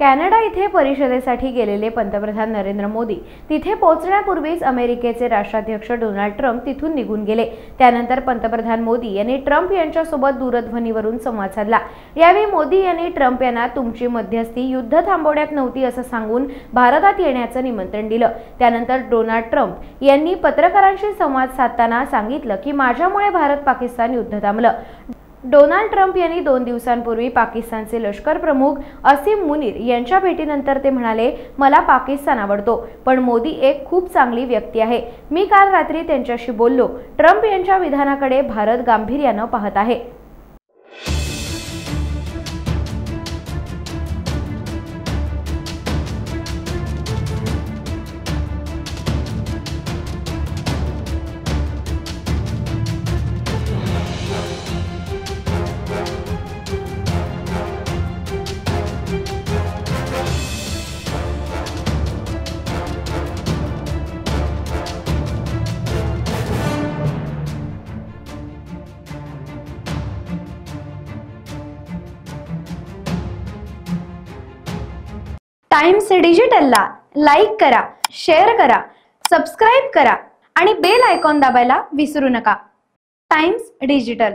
Canada इथे परिषदेसाठी गेलेले पंतप्रधान नरेंद्र मोदी तिथे पोहोचण्यापूर्वीच अमेरिकेचे राष्ट्राध्यक्ष डोनाल्ड ट्रम्प तिथून निघून गेले। त्यानंतर पंतप्रधान मोदी यांनी ट्रम्प यांच्यासोबत दूरध्वनीवरून संवाद साधला। यावेळी मोदी यांनी ट्रम्प यांना तुमची मध्यस्थी युद्ध थांबवण्यात नव्हती असं सांगून भारतात येण्याचं निमंत्रण दिलं। त्यानंतर डोनाल्ड ट्रम्प यांनी पत्रकारांशी संवाद साधताना सांगितलं की माझ्यामुळे भारत पाकिस्तान युद्ध थांबलं। डोनाल्ड ट्रम्प यांनी 2 दिवसांपूर्वी पाकिस्तानचे लष्कर प्रमुख असीम मुनीर यांच्या भेटीनंतर ते म्हणाले, मला पाकिस्तान आवडतो, पण मोदी एक खूप चांगली व्यक्ती आहे। मी काल रात्री त्यांच्याशी बोललो। ट्रम्प यांच्या विधानाकडे भारत गांभीर्याने पाहत आहे। टाइम्स डिजिटलला लाईक करा, शेअर करा, सबस्क्राइब करा आणि बेल आयकॉन दाबायला विसरू नका। Times digital.